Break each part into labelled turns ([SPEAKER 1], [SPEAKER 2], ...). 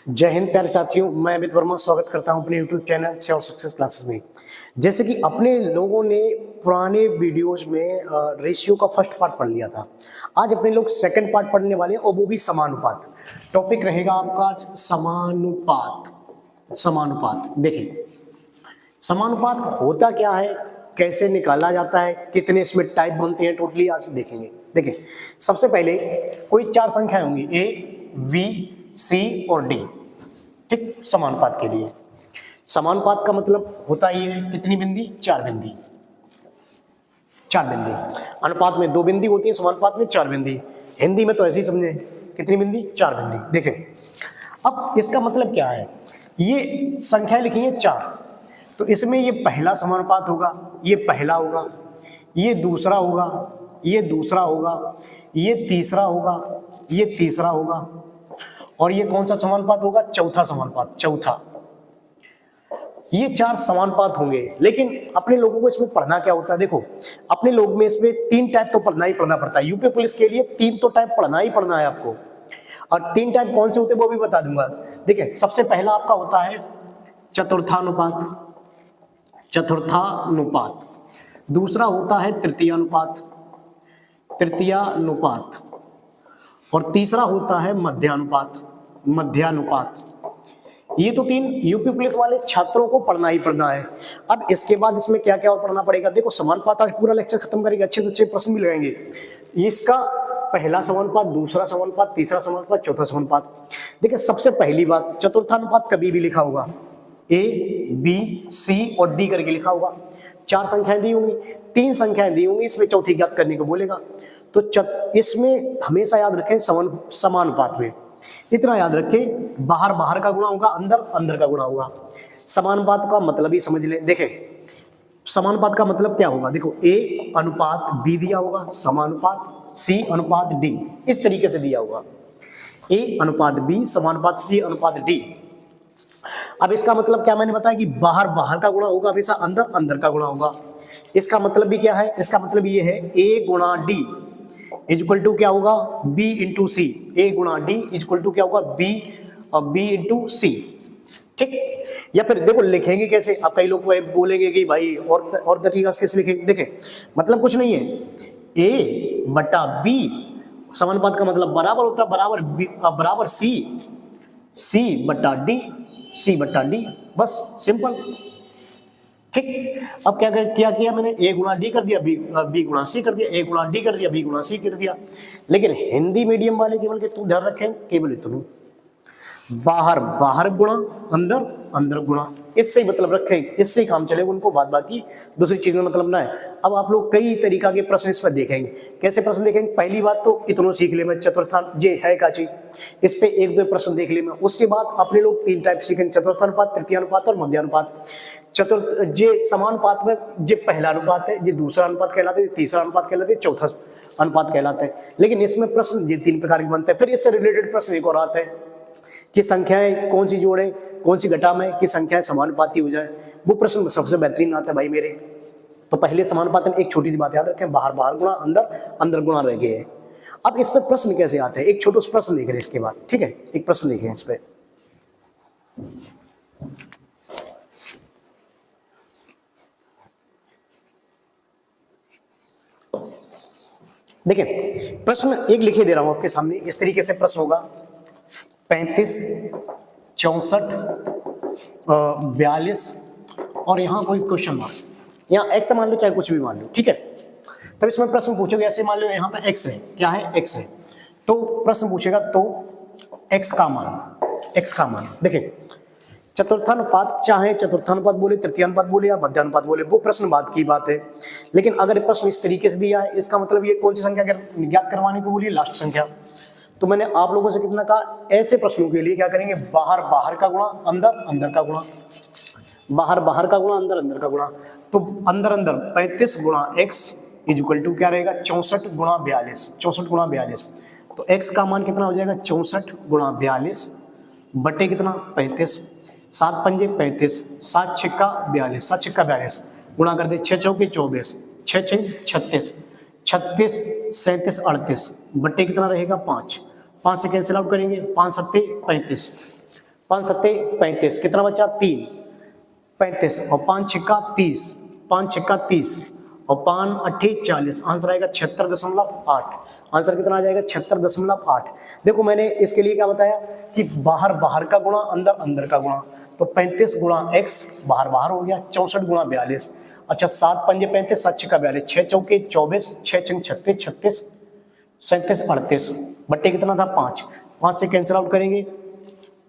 [SPEAKER 1] जय हिंद प्यारे साथियों, मैं अमित वर्मा स्वागत करता हूं अपने YouTube चैनल से और सक्सेस क्लासेस में। जैसे कि अपने लोगों ने पुराने वीडियोस में रेशियो का फर्स्ट पार्ट पढ़ लिया था। आज अपने लोग सेकंड पार्ट पढ़ने वाले हैं और वो भी समानुपात। टॉपिक रहेगा आपका आज समानुपात। समानुपात देखिए, समानुपात होता क्या है, कैसे निकाला जाता है, कितने इसमें टाइप बनते हैं, टोटली आज देखेंगे। देखिए, सबसे पहले कोई चार संख्याएं होंगी A, V, C और D, ठीक। समानुपात के लिए समानुपात का मतलब होता ही है कितनी बिंदी, चार बिंदी। चार बिंदी, अनुपात में दो बिंदी होती है, समानुपात में चार बिंदी। हिंदी में तो ऐसे ही समझे, कितनी बिंदी, चार बिंदी। देखें, अब इसका मतलब क्या है, ये संख्याएं लिखी है चार, तो इसमें ये पहला समानुपात होगा, ये पहला होगा, ये दूसरा होगा, ये दूसरा होगा, ये तीसरा होगा, ये तीसरा होगा, और ये कौन सा समानुपात होगा, चौथा समानुपात, चौथा। ये चार समानुपात होंगे। लेकिन अपने लोगों को इसमें पढ़ना क्या होता है, देखो अपने लोग में इसमें तीन टाइप तो पढ़ना ही पढ़ना पड़ता है। यूपी पुलिस के लिए तीन तो टाइप पढ़ना ही पढ़ना है आपको, और तीन टाइप कौन से होते हैं वो भी बता दूंगा। देखिए, सबसे पहला आपका होता है चतुर्थानुपात, चतुर्थानुपात। दूसरा होता है तृतीयानुपात, तृतीयानुपात। और तीसरा होता है मध्यानुपात, मध्यानुपात। ये तो तीन यूपी पुलिस वाले छात्रों को पढ़ना ही पढ़ना है। अब इसके बाद इसमें क्या क्या और पढ़ना पड़ेगा, देखो समानुपात आज पूरा लेक्चर खत्म करेंगे, अच्छे से अच्छे प्रश्न भी लगाएंगे। इसका पहला समानुपात, दूसरा समानुपात, तीसरा समानुपात, चौथा समानुपात। देखिए, सबसे पहली बात, चतुर्थानुपात कभी भी लिखा होगा A, B, C और D करके लिखा होगा। चार संख्याएं दी होंगी, तीन संख्याएं दी होंगी, इसमें चौथी ज्ञात करने को बोलेगा। तो इसमें हमेशा याद रखें समानुपात में इतना याद रखें, बाहर बाहर का गुणा होगा, अंदर अंदर का गुणा होगा। समानुपात का मतलब ही समझ लें। देखें, समानुपात का मतलब क्या होगा, देखो A अनुपात B दिया होगा, समानुपात C अनुपात D, इस तरीके से दिया होगा। A अनुपात B, समानुपात C अनुपात D। अब इसका मतलब क्या मैंने बताया कि बाहर बाहर का गुणा होगा, हमेशा अंदर अंदर का गुणा होगा। इसका मतलब भी क्या है, इसका मतलब ये है A गुणा D इक्वल टू क्या होगा, B इंटू सी। A गुणा D इक्वल टू क्या होगा, B इंटू सी, ठीक। या फिर देखो लिखेंगे कैसे, अब कई लोग बोलेंगे कि भाई और तरीका से कैसे लिखेंगे। देखें, मतलब कुछ नहीं है, A बटा B, समानुपात का मतलब बराबर होता है बराबर B बराबर C बटा D, C बटा D, बस सिंपल, ठीक। अब क्या किया मैंने, A गुणा D कर दिया, B गुणा C कर दिया, A गुणा D कर दिया, B गुणा C कर दिया। लेकिन हिंदी मीडियम वाले केवल के तू ध्यान रखें, केवल इतना बाहर बाहर गुणा, अंदर अंदर गुणा, इससे ही मतलब रखें, इससे ही काम चलेगा उनको, बाद बाकी दूसरी चीज में मतलब ना है। अब आप लोग कई तरीका के प्रश्न इस पर देखेंगे। कैसे प्रश्न देखेंगे, पहली बात तो इतना सीख ले मैं, चतुर्थान ये है का चीज, इस पे एक दो प्रश्न देख ले मैं। उसके बाद अपने लोग तीन टाइप सीखेंगे, चतुर्थानुपात, तृतीयानुपात और मध्यानुपात। जे समानुपात में जे पहला अनुपात है, ये दूसरा अनुपात कहलाता है, तीसरा अनुपात कहलाता है, चौथा अनुपात कहलाता है। लेकिन इसमें प्रश्न ये तीन प्रकार के बनते हैं। फिर इससे रिलेटेड प्रश्न एक और आता है कि संख्याएं कौन सी जोड़े, कौन सी घटा में कि संख्याएं समानुपाती हो जाए, वो प्रश्न सबसे बेहतरीन आता है भाई मेरे। तो पहले समानुपात में एक छोटी सी बात याद रखें, बाहर बाहर गुणा, अंदर अंदर गुणा रह गए हैं। अब इस पे प्रश्न कैसे आते हैं, एक छोटा सा प्रश्न देख रहे हैं इसके बाद, ठीक है, एक प्रश्न देखें इस पे। देखिए, प्रश्न एक लिखे दे रहा हूं आपके सामने, इस तरीके से प्रश्न होगा 35, 64, 42 और यहाँ कोई क्वेश्चन मार्क, यहाँ x मान लो चाहे कुछ भी मान लो, ठीक है। तब इसमें प्रश्न पूछोगे, ऐसे मान लो यहाँ पे x है, क्या है, x है, तो प्रश्न पूछेगा तो x का मान। देखिए, चतुर्थानुपात, चाहे चतुर्थानुपात बोले, तृतीयानुपात बोले या मध्यानुपात बोले, वो प्रश्न बात की बात है। लेकिन अगर प्रश्न इस तरीके से दिया है, इसका मतलब ये कौन सी संख्या ज्ञात करवाने को बोलिए, लास्ट संख्या। तो मैंने आप लोगों से कितना कहा, ऐसे प्रश्नों के लिए क्या करेंगे, बाहर बाहर का गुणा, अंदर अंदर का गुणा, बाहर बाहर का गुणा, अंदर अंदर का गुणा। तो अंदर अंदर 35 गुणा x इक्वल टू क्या रहेगा, 64 गुणा 42, 64 गुणा 42। तो x का मान कितना हो जाएगा, 64 गुणा 42 बटे कितना, 35, 7 पंजे 35, 7 छिक्का 42, 7 छिक्का 42, गुणा कर दे 6 चौके 24, 6 6 36, 36 37 38 बट्टे कितना रहेगा, 5, 5 से कैंसिल आउट करेंगे, 5 सत्ते 35, 5 सत्ते 35, कितना बचा 3, 35 और 5 छिक्का 30, 5 छिक्का 30 और 5 अट्ठे 40, आंसर आएगा 76.8। आंसर कितना आ जाएगा 76.8। देखो मैंने इसके लिए क्या बताया कि बाहर बाहर का गुणा अंदर अंदर का गुणा, तो 35 गुणा x बाहर बाहर हो गया 64 गुणा 42। अच्छा 7 पंजे 35, 7 छिक्का 42, 6 चौके 24, 6 छंग 36, 36 37 38 बट्टे कितना था 5, 5 से कैंसिल आउट करेंगे,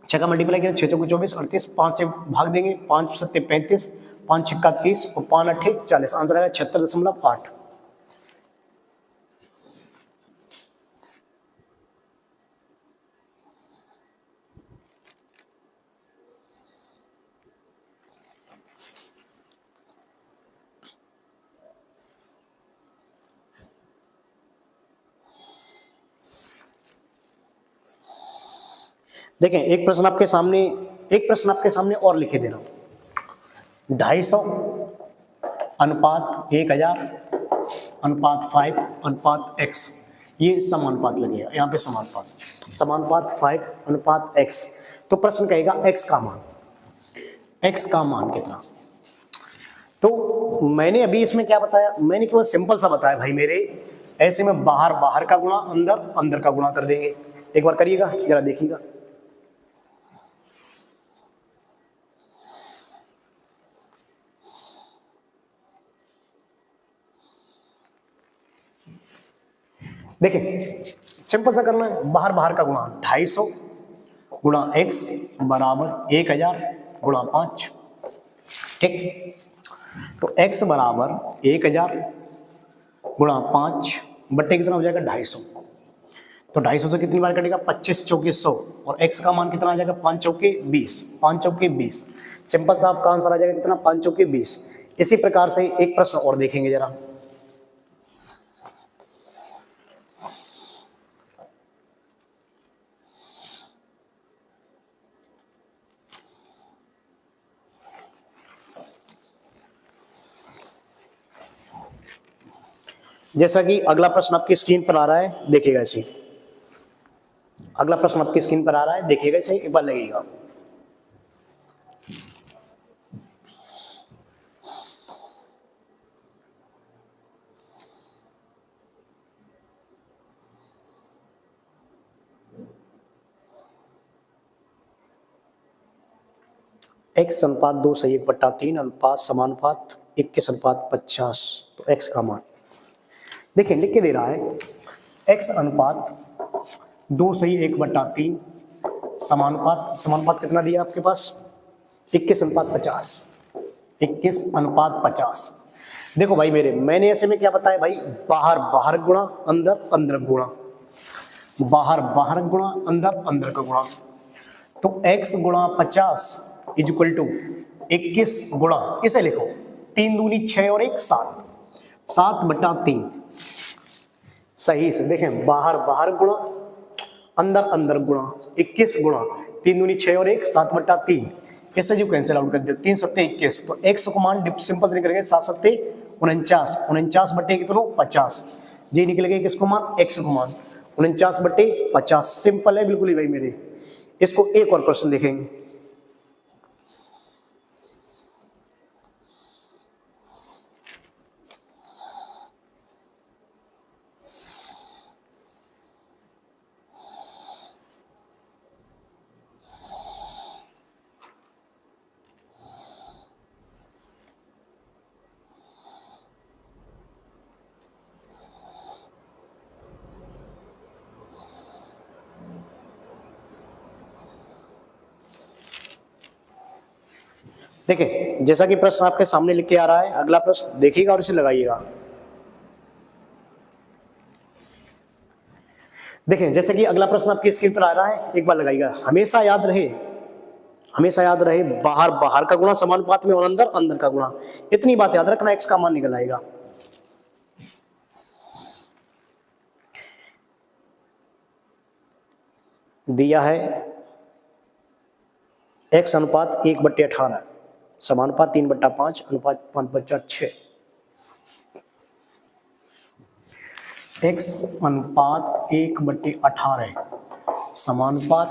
[SPEAKER 1] 6 का मल्टीप्लाई करें 6 चौके 24 38, 5 से भाग देंगे 5 सत्ते 35, 5 छिक्का 30 और 5 अट्ठे 40, आंसर आएगा 76.8। देखें एक प्रश्न आपके सामने और लिखे दे रहा हूं, 250 अनुपात 1000 अनुपात 5 अनुपात x, ये समानुपात लगेगा यहाँ पे, समानुपात 5 अनुपात x। तो प्रश्न कहेगा x का मान कितना। तो मैंने अभी इसमें क्या बताया, मैंने केवल सिंपल सा बताया भाई मेरे, ऐसे में बाहर बाहर का गुणा अंदर अंदर का गुणा कर देंगे। एक बार करिएगा जरा देखिएगा, देखिए सिंपल सा करना है, बाहर बाहर का गुणा 250 गुणा x बराबर 1000 गुणा 5, ठीक। तो x बराबर 1000 गुणा 5 बट्टे कितना हो जाएगा 250, तो 250 से कितनी बार कटेगा 25 चौके 100 और x का मान कितना आ जाएगा 5 चौके 20, 5 चौके 20, सिंपल सा आपका आंसर आ जाएगा कितना 5 चौके 20। इसी प्रकार से एक प्रश्न और देखेंगे जरा, जैसा कि अगला प्रश्न आपकी स्क्रीन पर आ रहा है, देखिएगा इसे, अगला प्रश्न आपकी स्क्रीन पर आ रहा है, देखिएगा इसे एक बार लगेगा। x अनुपात 2:1/3 अनुपात समानुपात 21:50, तो x का मान देखिए लिख के दे रहा है, x अनुपात 2:1/3 समानुपात कितना दिया आपके पास 21:50, 21:50। देखो भाई मेरे, मैंने ऐसे में क्या बताया भाई, बाहर बाहर गुणा अंदर अंदर गुणा, बाहर बाहर गुणा अंदर अंदर का गुणा, तो x गुणा 50 इज इक्वल टू 21 गुणा, इसे लिखो 3 दूनी 6 और 1 7, 7/3। सही से देखें, बाहर बाहर गुणा अंदर अंदर गुणा, 21 गुणा 3 दूनी 6 और 1 7/3, ऐसे जो कैंसिल आउट कर दिया 3 सत्ते 21, तो x को मान सिंपल से निकलेगा 7 सत्ते 49, 49 बटे कितनों 50, ये निकलेगा किसको मान x को मान 49/50। सिंपल है बिल्कुल ही भाई मेरे। इसको एक और प्रश्न देखेंगे, देखिए जैसा कि प्रश्न आपके सामने लिख के आ रहा है, अगला प्रश्न देखिएगा और इसे लगाइएगा। देखें जैसे कि अगला प्रश्न आपकी स्क्रीन पर आ रहा है, एक बार लगाइएगा। हमेशा याद रहे बाहर बाहर का गुणा समानुपात में और अंदर अंदर का गुणा, इतनी बात याद रखना, x का मान निकल आएगा। दिया है x अनुपात 1/18 समानुपात 3/5 अनुपात 5/6, x अनुपात 1/18 समानुपात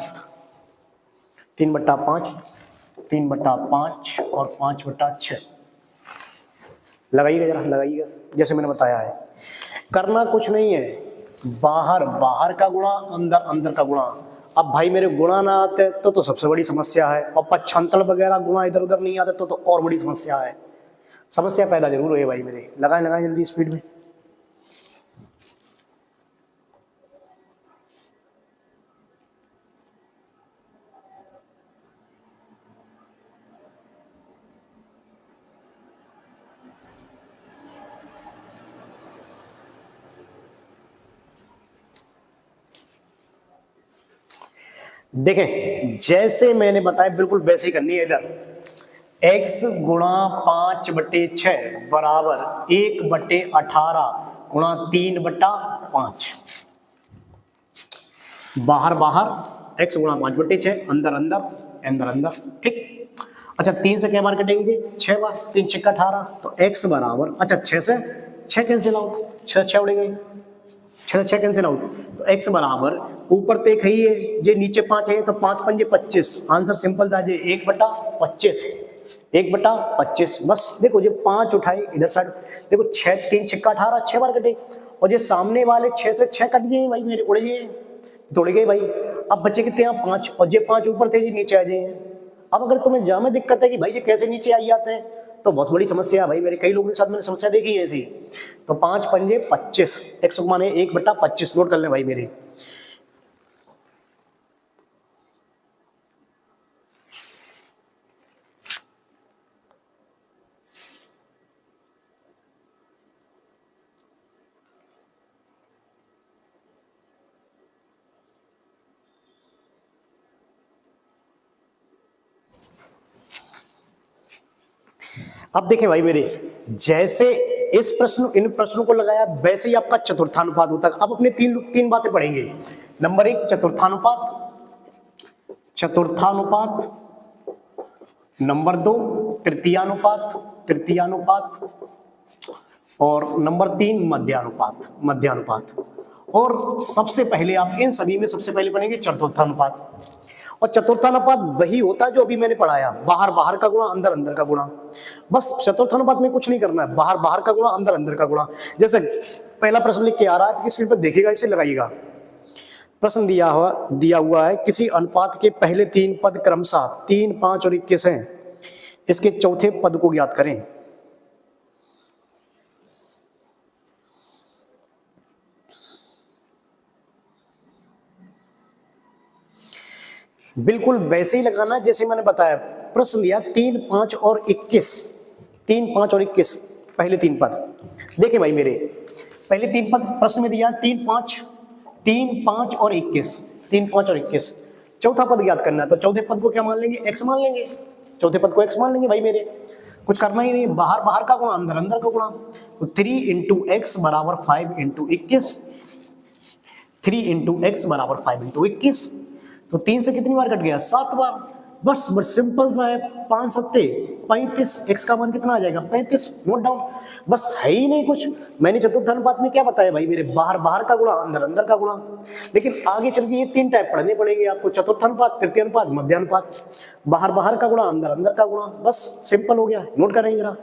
[SPEAKER 1] 3/5, 3/5 और 5/6। लगाइएगा जरा, लगाइएगा जैसे मैंने बताया है। करना कुछ नहीं है, बाहर बाहर का गुणा, अंदर अंदर का गुणा। अब भाई मेरे गुणा ना आते तो सबसे बड़ी समस्या है, और पक्षांतर वगैरह गुणा इधर उधर नहीं आते तो और बड़ी समस्या है। समस्या पैदा जरूर हुई भाई मेरे। लगाएं लगाएं जल्दी स्पीड में। देखें जैसे मैंने बताया बिल्कुल वैसे ही करनी है। इधर x गुणा 5/6 बराबर 1/18 गुणा 3/5। बाहर बाहर x गुणा 5/6, अंदर अंदर, अंदर अंदर, ठीक। अच्छा 3 से क्या बार कटेंगे? 6 बार। 3 6 18, तो x बराबर, अच्छा 6 से 6 कैंसिल आउट, 6 6 उड़ेंगे, 6 6 कैंसिल आउट, तो x बराबर ऊपर तो एक है ही है, ये नीचे 5 है, तो 5 5 25। आंसर सिंपल था जी, 1/25, 1/25। बस देखो, ये 5 उठाए इधर साइड, देखो 6 3 6 18, 6 बार कटे, और ये सामने वाले 6 से 6 कट गए भाई मेरे, उड़ गए, दौड़ गए भाई। अब बचे कितने हैं? 5, और ये 5 ऊपर थे, ये नीचे आ जाए। अब अगर तुम्हें जा में दिक्कत है कि भाई ये कैसे नीचे आई जाते हैं, तो बहुत बड़ी समस्या है भाई मेरे, कई लोगों के साथ मैंने समस्या देखी है ऐसी। तो 5 पंजे 25, 100 माने 1/25, नोट कर ले भाई मेरे। अब देखें भाई मेरे, जैसे इस प्रश्न इन प्रश्नों को लगाया वैसे ही आपका चतुर्थानुपात होता है। अब अपने तीन बातें पढ़ेंगे। नंबर 1 चतुर्थानुपात, चतुर्थानुपात। नंबर 2 तृतीयानुपात, तृतीयानुपात। और नंबर 3 मध्यानुपात, मध्यानुपात। और सबसे पहले आप इन सभी में सबसे पहले पढ़ेंगे चतुर्थानुपात। और चतुर्थानुपात वही होता है जो अभी मैंने पढ़ाया, बाहर बाहर का गुणा, अंदर अंदर का गुणा। बस चतुर्थानुपात में कुछ नहीं करना है, बाहर बाहर का गुणा, अंदर अंदर का गुणा। जैसे पहला प्रश्न लिख के आ रहा है, स्क्रीन पर देखिएगा, इसे लगाइएगा। प्रश्न दिया हुआ है, किसी अनुपात के पहले 3 पद क्रमशः 3 5 और 21 हैं, इसके चौथे पद को ज्ञात करें। बिल्कुल वैसे ही लगाना जैसे मैंने बताया। प्रश्न दिया 3 5 और 21, 3 5 और 21, पहले 3 पद। देखिए भाई मेरे, पहले 3 पद प्रश्न में दिया 3 5 और 21, 3 5 और 21। चौथा पद ज्ञात करना है, तो चौथे पद को क्या मान लेंगे? x मान लेंगे। चौथे पद को x मान लेंगे भाई मेरे, कुछ करना ही नहीं, बाहर बाहर का गुणा, अंदर अंदर का गुणा। तो 3 × x बराबर 5 × 21, 3 × x बराबर 5 × 21। तो 3 से कितनी बार कट गया? 7 बार। बस सिंपल सा है, 5 7 35, x का मान कितना आ जाएगा? 35। नोट डाउन, बस है ही नहीं कुछ। मैंने चतुर्थानुपात में क्या बताया भाई मेरे? बाहर बाहर का गुणा, अंदर अंदर का गुणा। लेकिन आगे चल के ये 3 टाइप पढ़ने पड़ेंगे आपको, चतुर्थानुपात, तृतीयानुपात, मध्यानुपात। बाहर बाहर का गुणा, अंदर अंदर का गुणा, बस सिंपल हो गया। नोट करेंगे जरा।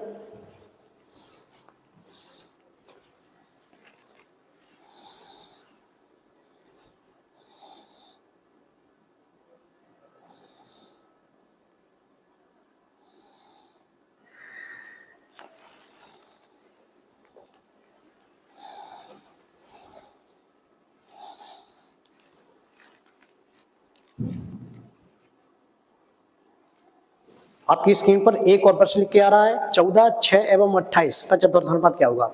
[SPEAKER 1] आपकी स्क्रीन पर एक और प्रश्न लिख के आ रहा है, 14 6 एवं 28 का चतुर्थानुपात क्या होगा?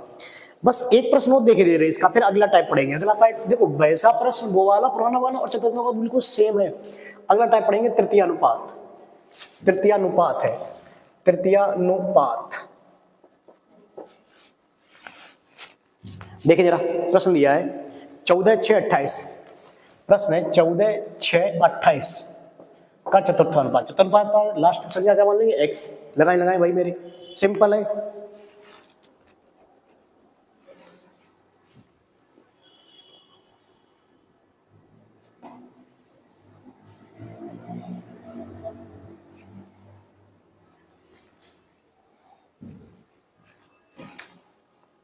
[SPEAKER 1] बस एक प्रश्न और देख रहे इसका, फिर अगला टाइप पढ़ेंगे। अगला टाइप देखो, वैसा प्रश्न वो वाला पुराना वाला और चतुर्थानुपात बिल्कुल सेम है। अगला टाइप पढ़ेंगे तृतीयानुपात। तृतीयानुपात है, तृतीयानुपात। देखिए जरा, प्रश्न दिया है 14 6 28। प्रश्न है 14 6 28 का चतुर्थानुपात। चतुर्थानुपात लास्ट संख्या क्या मान लेंगे? x। लगाए लगाए भाई मेरे, सिंपल है।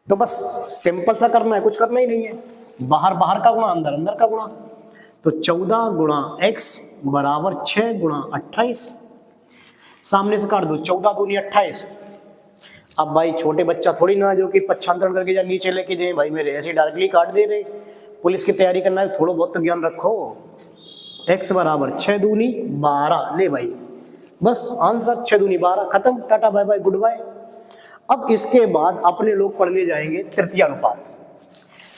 [SPEAKER 1] तो बस सिंपल सा करना है, कुछ करना ही नहीं है। बाहर बाहर का गुणा, अंदर अंदर का गुणा। तो 14 गुणा x बराबर 6 गुणा 28। सामने से काट दो, 14 दूनी 28। अब भाई छोटे बच्चा थोड़ी ना जो कि पक्षांतरण करके या नीचे लेके जाए भाई मेरे, ऐसे डायरेक्टली काट दे रहे। पुलिस की तैयारी करना है, थोड़ा बहुत तो ज्ञान रखो। x बराबर 6 दूनी 12 ले भाई, बस आंसर 6 दूनी 12, खत्म, tata bye bye goodbye. अब इसके बाद अपने लोग पढ़ने जाएंगे तृतीय अनुपात।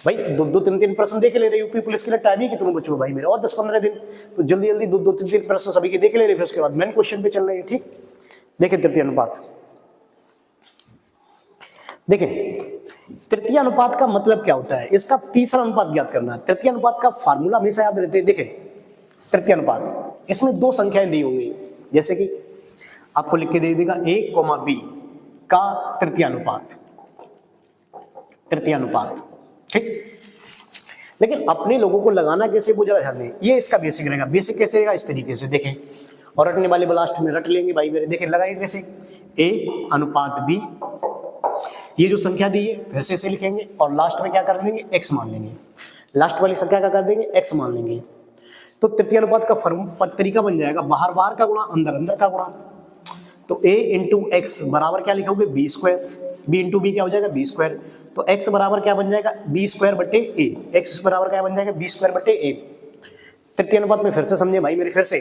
[SPEAKER 1] भाई दो दो तीन तीन प्रश्न देख ले रहे यूपी पुलिस के लिए, टाइम ही कितने बच्चों भाई मेरे, और 10-15 दिन, तो जल्दी जल्दी दो दो तीन तीन प्रश्न सभी के देख ले रहे, फिर उसके बाद मेन क्वेश्चन पे चल रहे हैं। ठीक, देखें तृतीय अनुपात। देखें तृतीय अनुपात का मतलब क्या होता है, इसका तीसरा अनुपात ज्ञात करना है। तृतीय अनुपात का फार्मूला हमेशा याद रहते हैं। देखें तृतीय अनुपात, इसमें दो संख्याएं दी होंगी, जैसे कि आपको लिख के दे देगा a, b का तृतीय अनुपात, तृतीय अनुपात। ठीक, लेकिन अपने लोगों को लगाना कैसे वो जरा ध्यान दें। ये इसका बेसिक रहेगा। बेसिक कैसे रहेगा, इस तरीके से देखें, और रटने वाले लास्ट में रट लेंगे भाई मेरे। देखें लगाएंगे कैसे, a अनुपात b, ये जो संख्या दी है फिर से इसे लिखेंगे और लास्ट में क्या कर देंगे, x मान लेंगे। लास्ट वाली संख्या का कर देंगे x मान लेंगे। तो तृतीय अनुपात का तरीका बन जाएगा बाहर बाहर का गुणा, अंदर अंदर का गुणा। तो a इंटू एक्स बराबर क्या लिखोगे, B square, b into B क्या हो जाएगा, बी स्क्वायर। तो x बराबर क्या बन जाएगा, बी स्क्वायर बटे a, x बराबर क्या बन जाएगा, बी स्क्वायर बटे a। तृतीय अनुपात में फिर से समझे भाई मेरे, फिर से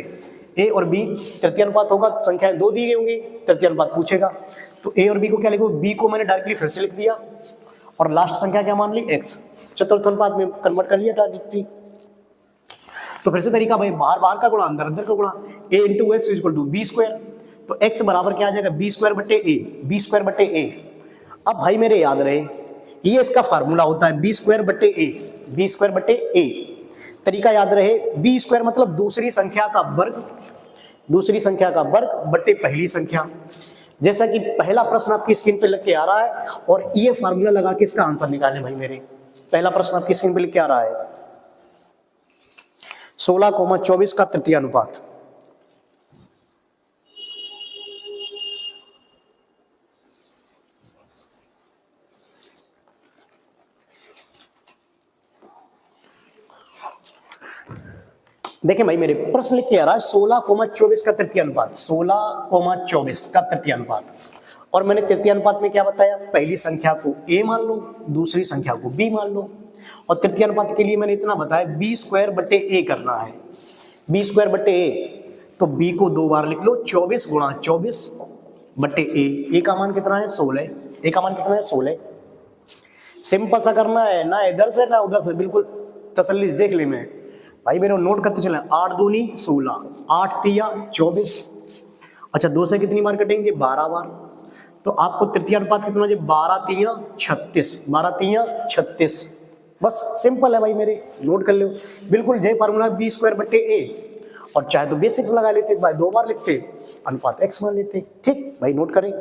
[SPEAKER 1] a और b तृतीय अनुपात होगा, संख्याएं दो दी गई होंगी, तृतीय अनुपात पूछेगा। तो a और b को क्या लिखो, b को मैंने डायरेक्टली फिर से लिख दिया और लास्ट संख्या क्या मान ली, x। चतुर्थ अनुपात में कन्वर्ट कर लिया डायरेक्टली। तो फिर से तरीका भाई बाहर बाहर का गुणा, अंदर अंदर का गुणा। a into x equal to B square. तो x बराबर क्या आ जाएगा, बी स्क्वायर बटे ए, बी स्क्वायर बटे ए। अब भाई मेरे याद रहे, ये इसका फार्मूला होता है बी स्क्वायर बटे ए, बी स्क्वायर बटे ए। तरीका याद रहे, बी स्क्वायर मतलब दूसरी संख्या का वर्ग, दूसरी संख्या का वर्ग बटे पहली संख्या। जैसा कि पहला प्रश्न आपकी स्क्रीन पे लग के आ रहा है, और ये फार्मूला लगा के इसका आंसर निकालें भाई मेरे। पहला प्रश्न आपकी स्क्रीन पे लिख के आ रहा है 16,24 का तृतीय अनुपात। देखें भाई मेरे, प्रश्न लिख के आ रहा है 16,24 का तृतीय अनुपात, 16,24 का तृतीय अनुपात। और मैंने तृतीय अनुपात में क्या बताया, पहली संख्या को a मान लो, दूसरी संख्या को b मान लो। और तृतीय अनुपात के लिए मैंने इतना बताया, बी स्क्वायर बटे a करना है, बी स्क्वायर बटे a। तो b को दो बार लिख लो, 24 गुणा 24 बटे a का मान कितना है, 16, a का मान कितना है, 16। सिंपल सा करना है, ना इधर से ना उधर से, बिल्कुल तसल्ली से देख ले। मैं भाई मेरे नोट करते चले, 8 दूनी 16, 8 तिया 24। अच्छा, 2 से कितनी बार कटेंगे, 12 बार। तो आपको तृतीय अनुपात कितना है, 12 तिया 36, 12 तिया 36। बस सिंपल है भाई मेरे, नोट कर लो बिल्कुल। यही फार्मूला बी स्क्वायर बटे ए, और चाहे तो बेसिक्स लगा लेते भाई, 2 बार लिखते, अनुपात x मान लेते। ठीक भाई, नोट करें।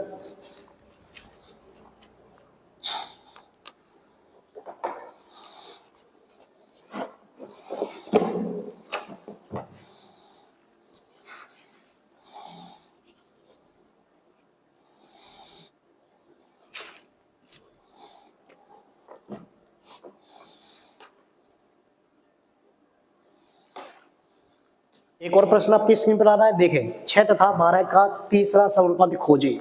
[SPEAKER 1] एक और प्रश्न आपकी स्क्रीन पर आ रहा है, देखें 6 तथा 12 का तीसरा समानुपाती खोजें।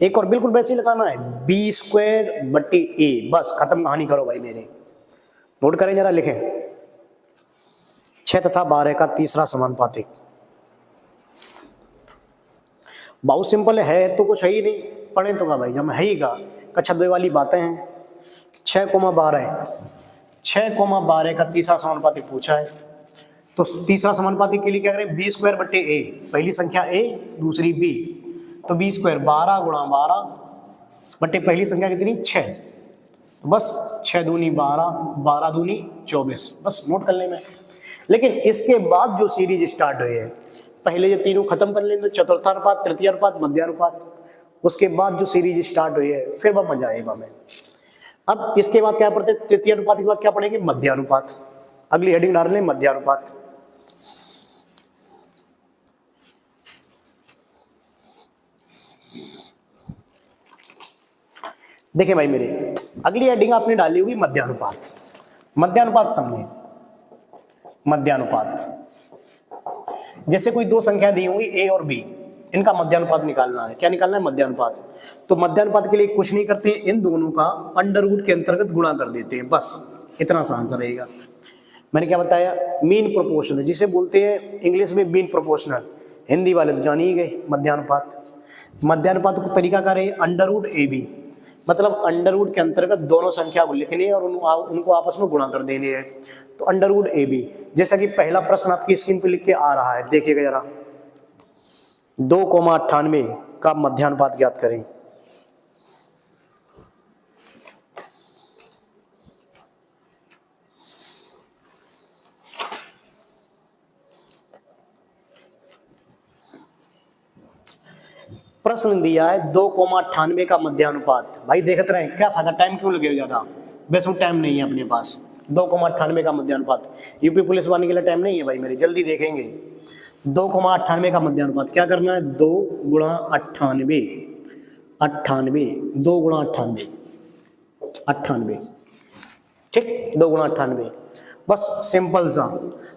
[SPEAKER 1] एक और बिल्कुल वैसे ही लगाना है, बी स्क्वायर बटे ए, बस खत्म, कहानी करो भाई मेरे। नोट करें जरा, लिखें 6 तथा 12 का तीसरा समानुपाती। बहुत सिंपल है, तो कुछ है ही नहीं, पढ़े तो का भाई, जब है ही का कक्षा 2 वाली बातें हैं। 6,12, 6,12 का तीसरा समानुपाती पूछा है। तो तीसरा समानुपाती के लिए क्या करें, बी स्क्वायर बटे ए, पहली संख्या a, दूसरी b। तो बी स्क्वायर 12 गुणा 12 बटे पहली संख्या कितनी, 6। बस 6 दूनी 12, 12 दूनी 24, बस नोट कर लेना। लेकिन इसके बाद जो सीरीज स्टार्ट हुई है, पहले ये तीनों खत्म कर लेंगे, चतुर्थानुपात, तृतीय अनुपात, मध्यानुपात। उसके बाद जो सीरीज स्टार्ट हुई है, फिर वह मजा आएगा मैं। अब इसके बाद क्या पढ़ते, तृतीय अनुपात के बाद क्या पढ़ेंगे, मध्यानुपात। अगली हेडिंग डाल लें, मध्यानुपात। देखिए भाई मेरे, अगली हेडिंग आपने डाली होगी मध्यानुपात। मध्यानुपात समझे। मध्यानुपात, जैसे कोई दो संख्या दी होंगी ए और बी, इनका मध्यानुपात निकालना है। क्या निकालना है? मध्यानुपात। तो मध्यानुपात के लिए कुछ नहीं करते, इन दोनों का अंडर रूट के अंतर्गत गुणा कर देते हैं, बस इतना सा आंसर रहेगा। मैंने क्या बताया? मीन प्रोपोर्शनल, जिसे बोलते हैं इंग्लिश में मीन प्रोपोर्शनल, हिंदी वाले तो जान ही गए मध्यानुपात। मध्यानुपात को तरीका क्या रहे? अंडर रूट ए बी, मतलब अंडर रूट के अंतर्गत दोनों संख्या को लिखनी है और उनको आपस में गुणा कर देने हैं। तो अंडर रूट ए बी, जैसा कि पहला प्रश्न आपकी स्क्रीन पे लिख के आ रहा है, देखिएगा जरा। 2,98 का मध्यानुपात ज्ञात करें। प्रश्न दिया है 2,98 का मध्यानुपात। भाई देखते रहे, क्या फायदा, टाइम क्यों लगेगा ज्यादा, वैसे टाइम नहीं है अपने पास। 2,98 का मध्यानुपात, यूपी पुलिस वाले के लिए टाइम नहीं है भाई मेरे, जल्दी देखेंगे। 2,98 का मध्यानुपात क्या करना है? 2 गुणा 98, 98, 2 गुणा 98, 98, ठीक, 2 गुणा 98, बस सिंपल सा।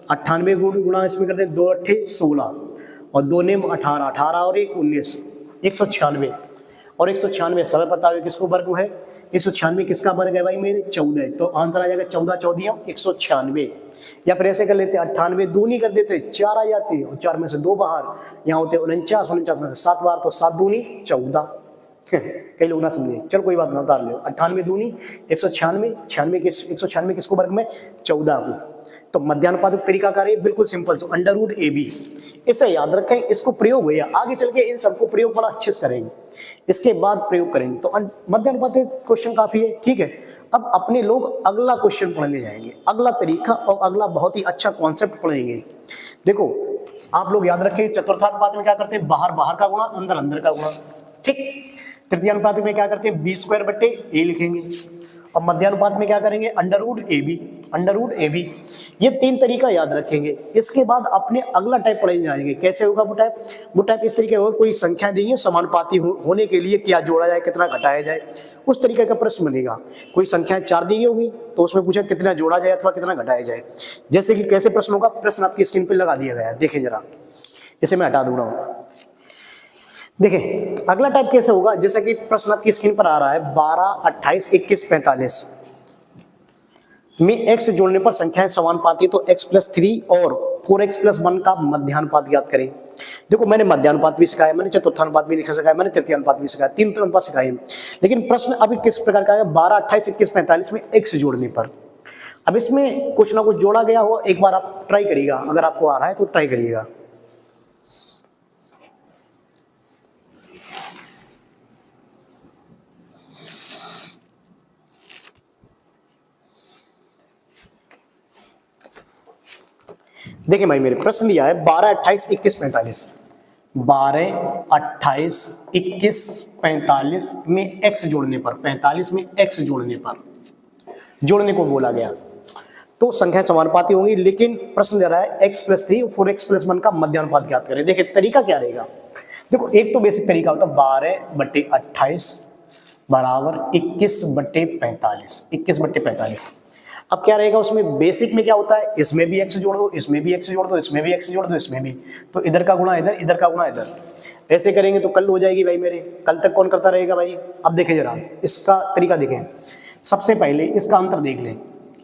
[SPEAKER 1] 98 गुणा इसमें करते हैं 2 अट्ठे 16 और 2 नेम 18, 18 और 1 19, 196। और 196 समय पता है किसको वर्ग है? 196 किसका वर्ग है भाई मेरे? 14। तो आंसर आ जाएगा 14 14 196। या फिर ऐसे कर लेते 98 दूनी कर देते, 4 आ जाते और 4 में से 2 बाहर, यहाँ होते 49, 49 में से 7 बार, तो 7 दूनी 14। कई लोग ना समझे, चलो कोई बात ना, उतार लो। 98 दूनी 196, 196 किसको वर्ग में? 14 को। तो मध्यानुपात तरीका कार्य बिल्कुल simple, under root A B, इसे याद रखें, इसको प्रयोग हुए, आगे चल के इन सबको प्रयोग बड़ा अच्छे से करेंगे, इसके बाद प्रयोग करेंगे। तो मध्यानुपात क्वेश्चन काफी है, ठीक है। अब अपने लोग अगला क्वेश्चन पढ़ने जाएंगे, अगला तरीका और अगला बहुत ही अच्छा कॉन्सेप्ट पढ़ेंगे। देखो आप लोग याद रखें, चतुर्थानुपात में क्या करते हैं? बाहर बाहर का गुणा, अंदर अंदर का गुणा, ठीक। तृतीयानुपात में क्या करते हैं? बी स्क्वायर बट्टे ए लिखेंगे। और मध्यानुपात में क्या करेंगे? Under root A B, under root A B. ये 3 तरीका याद रखेंगे। इसके बाद अपने अगला टाइप पढ़े जाएंगे। कैसे होगा वो टाइप? वो टाइप इस तरीके होगा, कोई संख्या दी है, समानुपाती होने के लिए क्या जोड़ा जाए, कितना घटाया जाए, उस तरीके का प्रश्न बनेगा। कोई संख्या 4 दी होगी तो उसमें पूछा कितना जोड़ा जाए अथवा कितना घटाया जाए। जैसे कि कैसे प्रश्न होगा, प्रश्न आपकी स्क्रीन पर लगा दिया गया है, देखें जरा, इसे मैं हटा दूंगा। देखें अगला टाइप कैसे होगा, जैसे कि प्रश्न आपकी स्क्रीन पर आ रहा है, 12, 28, 21, 45 में x जोड़ने पर संख्याएं समानुपाती, तो x + 3 और 4x + 1 का मध्यानुपात ज्ञात करें। देखो मैंने मध्यानुपात भी सिखाया, मैंने चतुर्थानुपात भी सिखाया, मैंने तृतीयानुपात भी सिखाया, 3 अनुपात सिखाए। लेकिन प्रश्न अभी किस प्रकार का है? 12, 28, 21, 45 में x जोड़ने पर। अब इसमें कुछ ना कुछ जोड़ा गया हो, एक बार आप ट्राई करिएगा, अगर आपको आ रहा है तो ट्राई करिएगा। देखिए भाई मेरे, प्रश्न दिया है 12, 28, 21, 45, 12, 28, 21, 45 में x जोड़ने पर, 45 में x जोड़ने पर, जोड़ने को बोला गया, तो संख्या समानुपाती होंगी। लेकिन प्रश्न दे रहा है x + 3 और 4x + 1 का मध्यानुपात ज्ञात करें। देखिए तरीका क्या रहेगा, देखो एक तो बेसिक तरीका होता है 12/28 बराबर 21/45, 21/45। अब क्या रहेगा उसमें, बेसिक में क्या होता है, इसमें भी x जोड़ दो, इसमें भी x जोड़ दो, इसमें भी x जोड़ दो, इसमें भी, तो इधर का गुणा इधर, इधर का गुणा इधर, ऐसे करेंगे तो कल हो जाएगी भाई मेरे। कल तक कौन करता रहेगा भाई? अब देखें जरा इसका तरीका देखें। सबसे पहले इसका अंतर देख लें,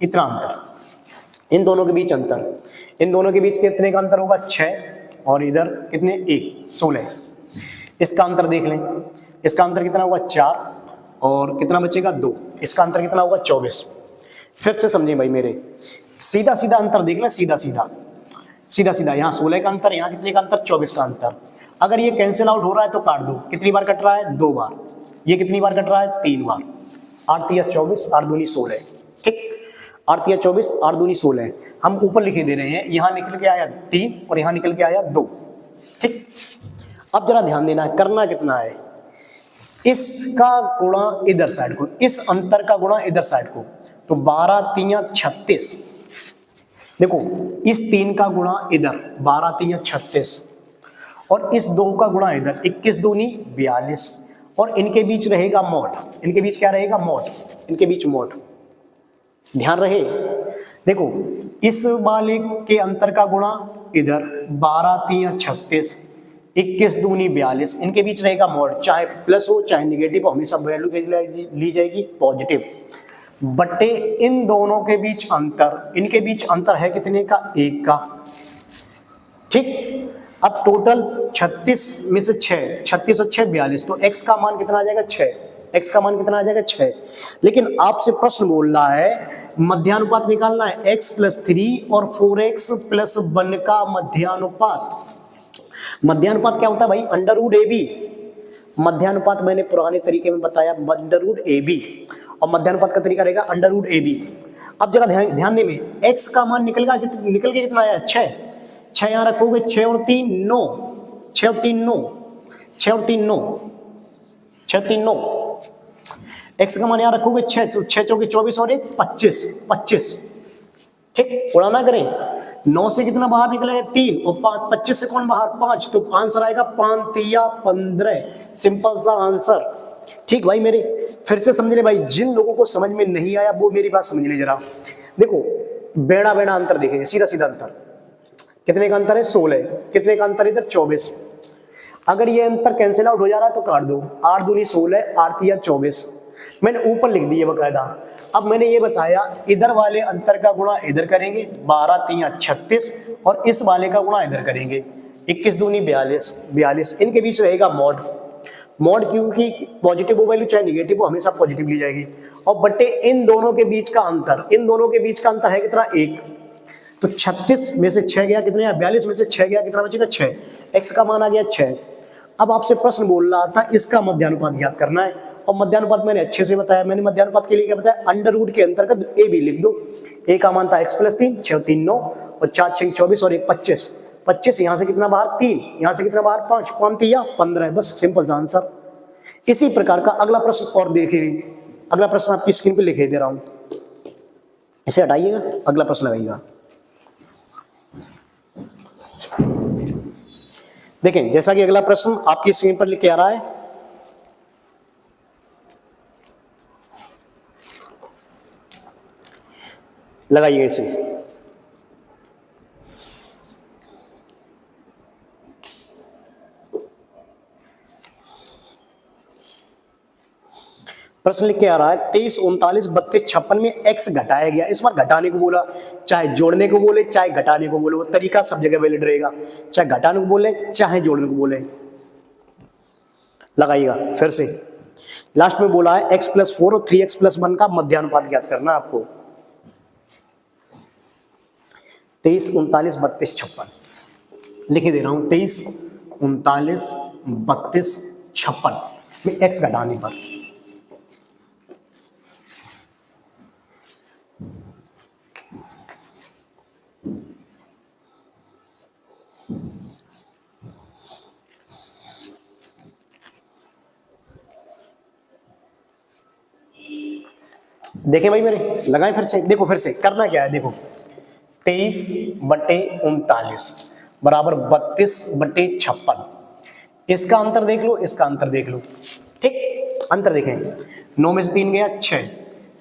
[SPEAKER 1] इतना अंतर, इन दोनों के बीच अंतर, इन दोनों के बीच कितने का अंतर होगा? 6 और इधर कितने? 1, 16। इसका अंतर देख लें, इसका अंतर कितना होगा? 4 और कितना बचेगा? 2। इसका अंतर कितना होगा? 24। फिर से समझें भाई मेरे, सीधा सीधा अंतर देखना, सीधा सीधा, सीधा सीधा, यहाँ 16 का अंतर, यहाँ कितने का अंतर? 24 का अंतर। अगर ये कैंसिल आउट हो रहा है तो काट दो। कितनी बार कट रहा है? 2 बार। ये कितनी बार कट रहा है? 3 बार। 8 या 24, 8 दूनी 16, ठीक। 8 या 24, 8 दूनी 16। हम ऊपर लिखे दे रहे हैं, यहाँ निकल के आया 3 और यहाँ निकल के आया 2, ठीक। अब जरा ध्यान देना है, करना कितना है, इसका गुणा इधर साइड को, इस अंतर का गुणा इधर साइड को, तो 12 3 36। देखो इस 3 का गुणा इधर, 12 3 36, और इस 2 का गुणा इधर, 21 दूनी 42, और इनके बीच रहेगा मॉड। इनके बीच क्या रहेगा? मॉड। इनके बीच मॉड। ध्यान रहे, देखो इस वाले के अंतर का गुणा इधर 12 3 36, 21 दूनी 42, इनके बीच रहेगा मॉड। चाहे प्लस हो चाहे निगेटिव हो, हमेशा वैल्यू ली जाएगी पॉजिटिव। बट्टे इन दोनों के बीच अंतर, इनके बीच अंतर है कितने का? 1 का। ठीक, अब टोटल 36 में से 6, 36 और 6 42, तो x का मान कितना आ जाएगा? 6। x का मान कितना आ जाएगा? 6। लेकिन आपसे प्रश्न बोल रहा है मध्यानुपात निकालना है, x + 3 और 4x + 1 का मध्यानुपात। मध्यानुपात क्या होता है भाई? √AB। मध्यानुपात मैंने पुराने तरीके में बताया, √AB, और मध्यानुपात का तरीका रहेगा √AB। अब जरा ध्यान दें, x का मान निकल के कितना आया? 6। 6 यहाँ रखोगे, 6 और 3 9, 6 और 3 9, 6 और 3 9, 6 3 9। x का मान यहाँ रखोगे 6, तो 6 चौके 24 और 1 25, 25। ठीक, उड़ाना करें, 9 से कितना बाहर निकलेगा? 3, और 25 से कौन बाहर? 5, तो आंसर आएगा 5 3 15। सिंपल सा आंसर। ठीक भाई मेरे, फिर से समझ ले भाई, जिन लोगों को समझ में नहीं आया वो मेरी बात समझ ले जरा। देखो बेड़ा बेड़ा अंतर देखेंगे, सीधा सीधा अंतर। कितने का अंतर है? 16। कितने का अंतर इधर? 24। अगर ये अंतर कैंसिल आउट हो जा रहा है तो काट दो, 8 दूनी 16, 8 3 24। मैंने ऊपर लिख दिया बकायदा। अब मैंने ये बताया इधर वाले अंतर का गुणा इधर करेंगे, 12 3 36, और इस वाले का गुणा इधर करेंगे, 21 दूनी 42, 42। इनके बीच रहेगा मॉड। मॉड क्योंकि पॉजिटिव हो वैल्यू चाहे निगेटिव हो, हमेशा पॉजिटिव ली जाएगी। और बट्टे इन दोनों के बीच का अंतर, इन दोनों के बीच का अंतर है कितना? 1। तो 36 में से 6 गया, कितने? 42 में से 6 गया, कितना बचेगा? 6। x का मान आ गया 6। अब आपसे प्रश्न बोल रहा था इसका मध्यानुपात ज्ञात करना है, और मध्यानुपात मैंने अच्छे से बताया। मैंने मध्यानुपात के लिए क्या बताया? √ के अंतर्गत a b लिख दो। a का मान था x + 3, 6 और 3 9, और 4 6 24 और 1 25। 25 यहाँ से कितना बाहर? 3, यहाँ से कितना बाहर? 5, 5 3 15। बस सिंपल सा आंसर। इसी प्रकार का अगला प्रश्न और देखिए। अगला प्रश्न आपकी स्क्रीन पे लिखे दे रहा हूं, इसे हटाइएगा, अगला प्रश्न लगाइएगा। देखें, जैसा कि अगला प्रश्न आपकी स्क्रीन पर लिख के आ रहा है, लगाइए इसे। प्रश्न लिख के आ रहा है 23 39 32 56 में x घटाया गया। इस बार घटाने को बोला, चाहे जोड़ने को बोले चाहे घटाने को बोले, वो तरीका सब जगह वैलिड रहेगा। चाहे घटाने को बोले चाहे जोड़ने को बोले। लगाइएगा फिर से। लास्ट में बोला है x + 4 और 3x + 1 का मध्यानुपात ज्ञात करना है आपको। 23 39 32 56 लिख दे रहा हूं। 23 39 32 56 में x घटाने पर देखें भाई मेरे, लगाएं फिर से। देखो फिर से करना क्या है, देखो 23/39 बराबर 32/56। इसका अंतर देख लो, इसका अंतर देख लो। ठीक, अंतर देखें, 9 में से 3 गया 6,